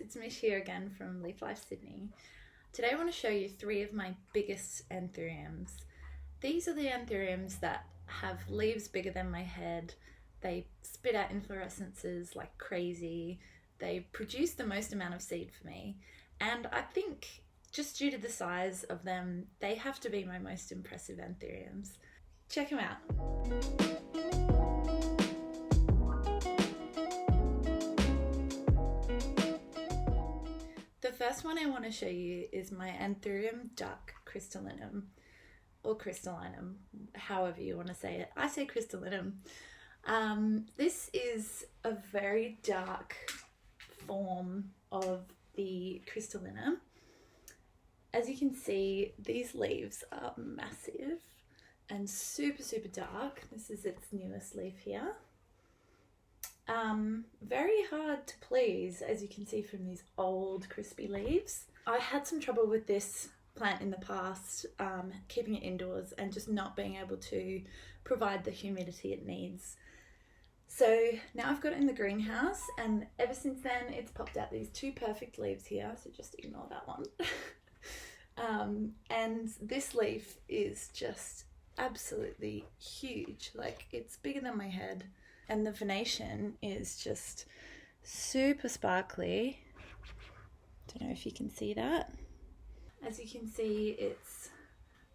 it's Mish here again from Leaf Life Sydney. Today I want to show you 3 of my biggest anthuriums. These are the anthuriums that have leaves bigger than my head. They spit out inflorescences like crazy. They produce the most amount of seed for me, and I think just due to the size of them, they have to be my most impressive anthuriums. Check them out. The first one I want to show you is my Anthurium crystallinum, or crystallinum, however you want to say it. I say crystallinum. This is a very dark form of the crystallinum. As you can see, these leaves are massive and super dark. This is its newest leaf here. Very hard to please, as you can see from these old crispy leaves. I had some trouble with this plant in the past, keeping it indoors and just not being able to provide the humidity it needs. So now I've got it in the greenhouse, and ever since then it's popped out these 2 perfect leaves here, so just ignore that one. And this leaf is just absolutely huge, like it's bigger than my head. And the venation is just super sparkly. Don't know if you can see that. As you can see, it's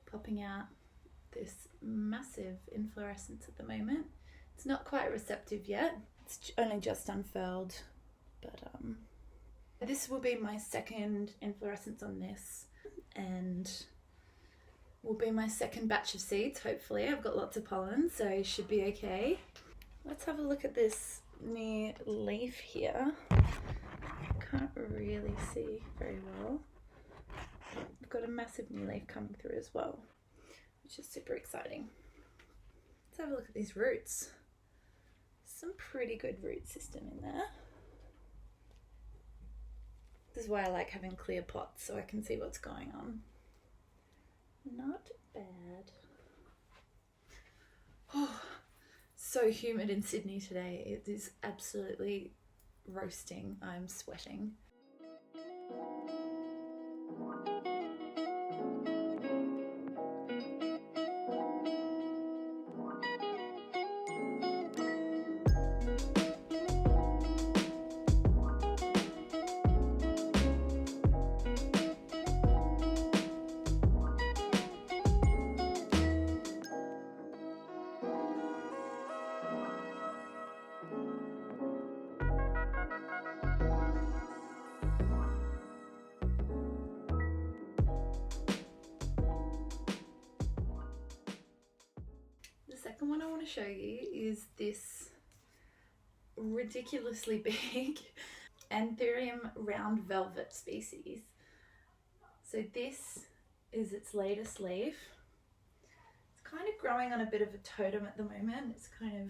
popping out this massive inflorescence at the moment. It's not quite receptive yet. It's only just unfurled, but this will be my second inflorescence on this, and will be my second batch of seeds, hopefully. I've got lots of pollen, so it should be okay. Let's have a look at this new leaf here. Can't really see very well. I've got a massive new leaf coming through as well, which is super exciting. Let's have a look at these roots. Some pretty good root system in there. This is why I like having clear pots, so I can see what's going on. Not bad. Oh. So humid in Sydney today. It is absolutely roasting. I'm sweating. The second one I want to show you is this ridiculously big Anthurium round velvet species. So this is its latest leaf. It's kind of growing on a bit of a totem at the moment. It's kind of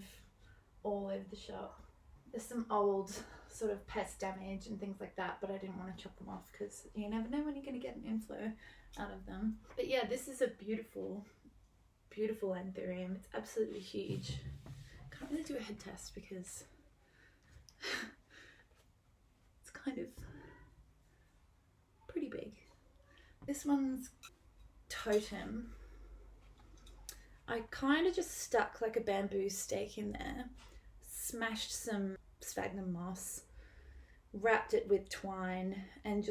all over the shop. There's some old sort of pest damage and things like that, but I didn't want to chop them off because you never know when you're going to get an inflow out of them. But yeah, this is a beautiful anthurium. It's absolutely huge. Can't really do a head test because it's kind of pretty big. This one's totem. I kind of just stuck like a bamboo stake in there, smashed some sphagnum moss, wrapped it with twine, and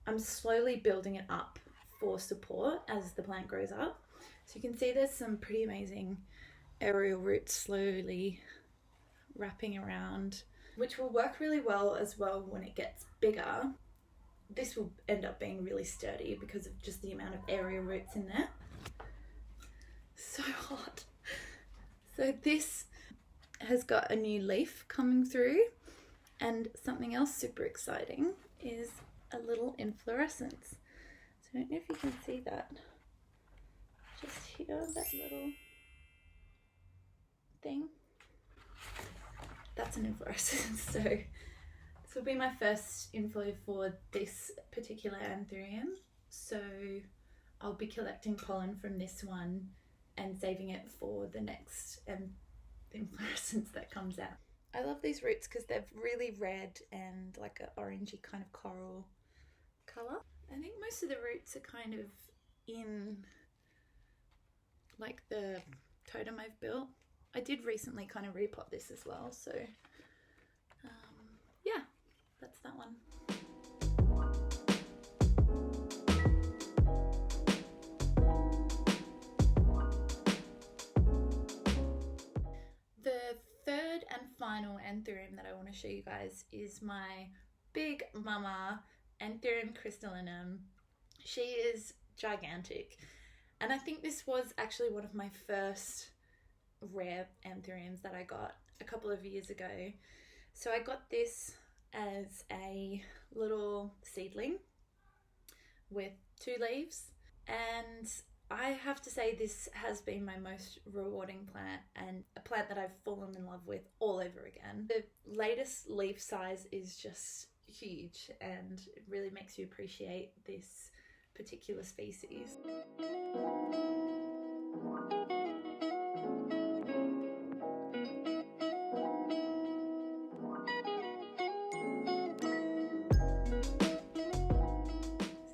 I'm slowly building it up for support as the plant grows up. So you can see there's some pretty amazing aerial roots slowly wrapping around, which will work really well as well when it gets bigger. This will end up being really sturdy because of just the amount of aerial roots in there. So hot. So this has got a new leaf coming through, and something else super exciting is a little inflorescence. So I don't know if you can see that. Just here, that little thing. That's an inflorescence. So this will be my first inflow for this particular anthurium. So I'll be collecting pollen from this one and saving it for the next inflorescence that comes out. I love these roots because they're really red and like an orangey kind of coral colour. I think most of the roots are kind of in like the totem I've built. I did recently kind of repot this as well, so yeah, that's that one. The third and final Anthurium that I want to show you guys is my big mama Anthurium Crystalline. She is gigantic, and I think this was actually one of my first rare Anthuriums that I got a couple of years ago. So I got this as a little seedling with 2 leaves, and I have to say this has been my most rewarding plant and a plant that I've fallen in love with all over again. The latest leaf size is just huge and it really makes you appreciate this particular species.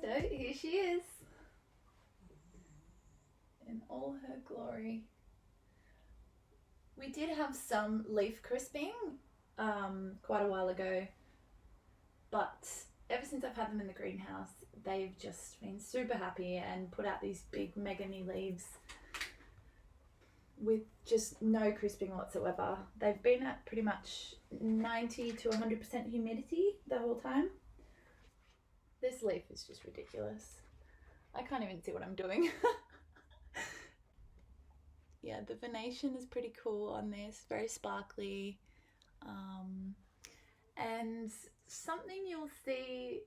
So here she is in all her glory. We did have some leaf crisping quite a while ago, but ever since I've had them in the greenhouse, they've just been super happy and put out these big mega new leaves with just no crisping whatsoever. They've been at pretty much 90 to 100% humidity the whole time. This leaf is just ridiculous. I can't even see what I'm doing. Yeah, the venation is pretty cool on this, very sparkly. And something you'll see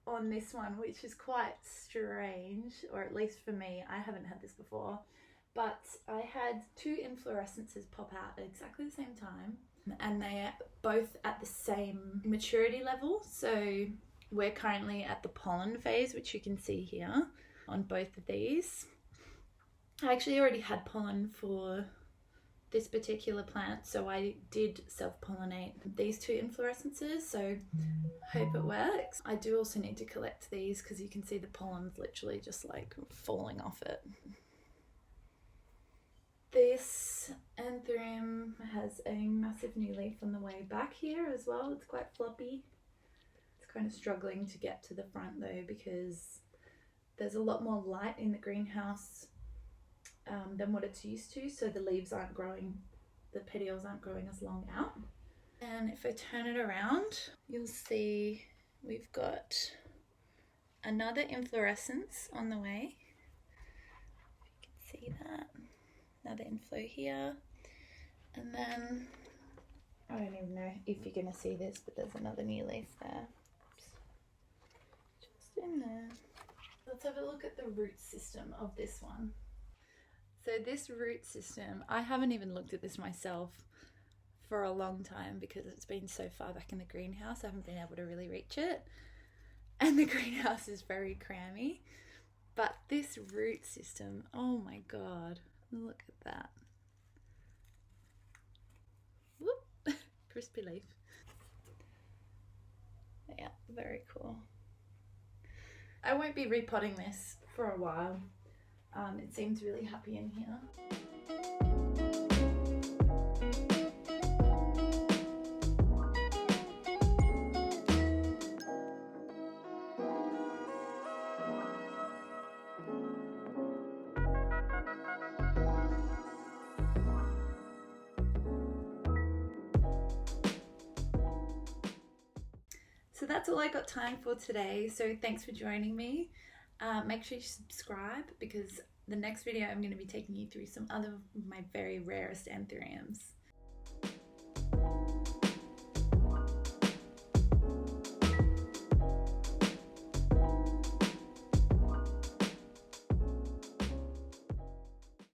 on this one, which is quite strange, or at least for me, I haven't had this before, but I had 2 inflorescences pop out at exactly the same time, and they are both at the same maturity level. So we're currently at the pollen phase, which you can see here on both of these. I actually already had pollen for this particular plant, so I did self-pollinate these 2 inflorescences, so hope it works. I do also need to collect these because you can see the pollen's literally just like falling off it. This Anthurium has a massive new leaf on the way back here as well. It's quite floppy. It's kind of struggling to get to the front though because there's a lot more light in the greenhouse than what it's used to, so the leaves aren't growing, the petioles aren't growing as long out. And if I turn it around, you'll see we've got another inflorescence on the way. You can see that. Another inflow here. And then, I don't even know if you're going to see this, but there's another new leaf there. Oops. Just in there. Let's have a look at the root system of this one. So this root system, I haven't even looked at this myself for a long time because it's been so far back in the greenhouse. I haven't been able to really reach it. And the greenhouse is very crammy. But this root system, oh my God, look at that. Whoop, crispy leaf. Yeah, very cool. I won't be repotting this for a while. It seems really happy in here. So that's all I got time for today. So thanks for joining me. Make sure you subscribe because the next video I'm going to be taking you through some other of my very rarest Anthuriums.